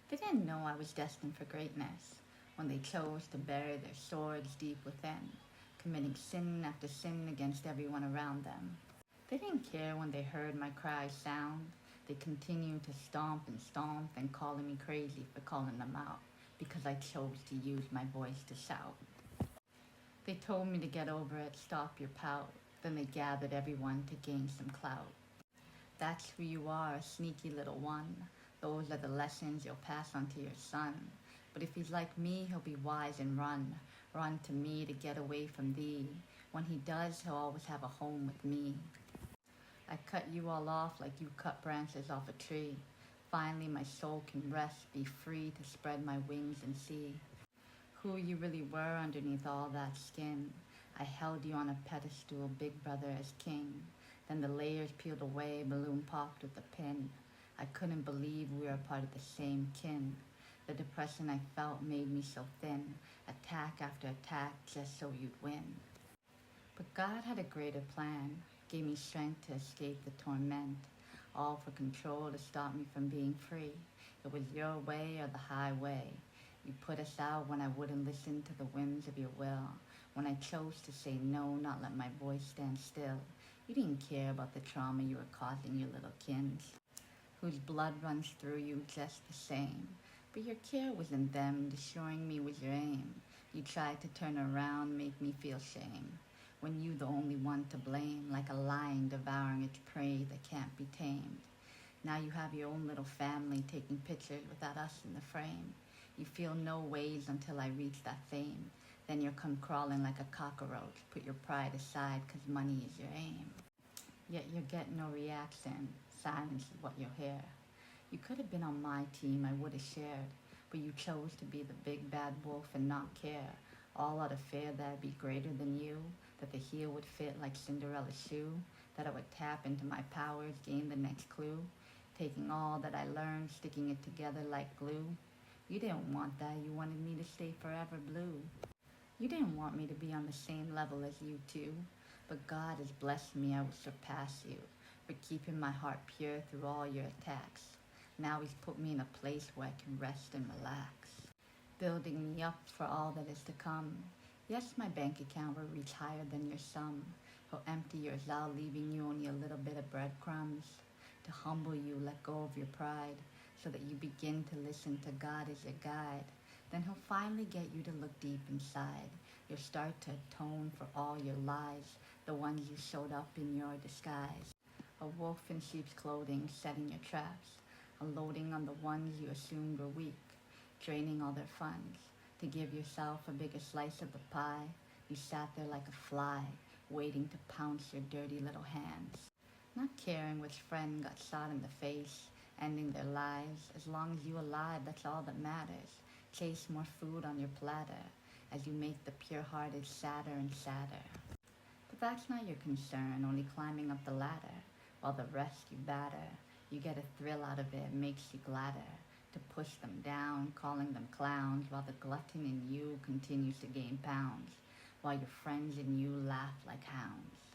They didn't know I was destined for greatness when they chose to bury their swords deep within, committing sin after sin against everyone around them. They didn't care when they heard my cries sound. They continued to stomp and calling me crazy for calling them out because I chose to use my voice to shout. They told me to get over it, stop your pout. Then they gathered everyone to gain some clout. That's who you are, a sneaky little one. Those are the lessons you'll pass on to your son. But if he's like me, he'll be wise and run. Run to me to get away from thee. When he does, he'll always have a home with me. I cut you all off like you cut branches off a tree. Finally, my soul can rest, be free to spread my wings and see who you really were underneath all that skin. I held you on a pedestal, big brother as king. Then the layers peeled away, balloon popped with a pin. I couldn't believe we were part of the same kin. The depression I felt made me so thin, attack after attack just so you'd win. But God had a greater plan, gave me strength to escape the torment, all for control to stop me from being free. It was your way or the highway. You put us out when I wouldn't listen to the whims of your will, when I chose to say no, not let my voice stand still. You didn't care about the trauma you were causing your little kins, whose blood runs through you just the same. But your care wasn't them, destroying me was your aim. You tried to turn around, make me feel shame, when you the only one to blame, like a lion devouring its prey that can't be tamed. Now you have your own little family taking pictures without us in the frame. You feel no ways until I reach that fame. Then you'll come crawling like a cockroach. Put your pride aside, 'cause money is your aim. Yet you'll get no reaction. Silence is what you'll hear. You could have been on my team, I would have shared. But you chose to be the big bad wolf and not care. All out of fear that I'd be greater than you, that the heel would fit like Cinderella's shoe, that I would tap into my powers, gain the next clue, taking all that I learned, sticking it together like glue. You didn't want that, you wanted me to stay forever blue. You didn't want me to be on the same level as you two, but God has blessed me, I will surpass you, for keeping my heart pure through all your attacks. Now he's put me in a place where I can rest and relax, building me up for all that is to come. Yes, my bank account will reach higher than your sum. He'll empty yours out, leaving you only a little bit of breadcrumbs. To humble you, let go of your pride, so that you begin to listen to God as your guide. Then he'll finally get you to look deep inside. You'll start to atone for all your lies, the ones you showed up in your disguise. A wolf in sheep's clothing, setting your traps, unloading on the ones you assumed were weak, draining all their funds. To give yourself a bigger slice of the pie, you sat there like a fly, waiting to pounce your dirty little hands. Not caring which friend got shot in the face, ending their lives. As long as you're alive, that's all that matters. Chase more food on your platter, as you make the pure-hearted sadder and sadder. But that's not your concern, only climbing up the ladder, while the rest you batter. You get a thrill out of it, makes you gladder, to push them down, calling them clowns, while the glutton in you continues to gain pounds, while your friends and you laugh like hounds.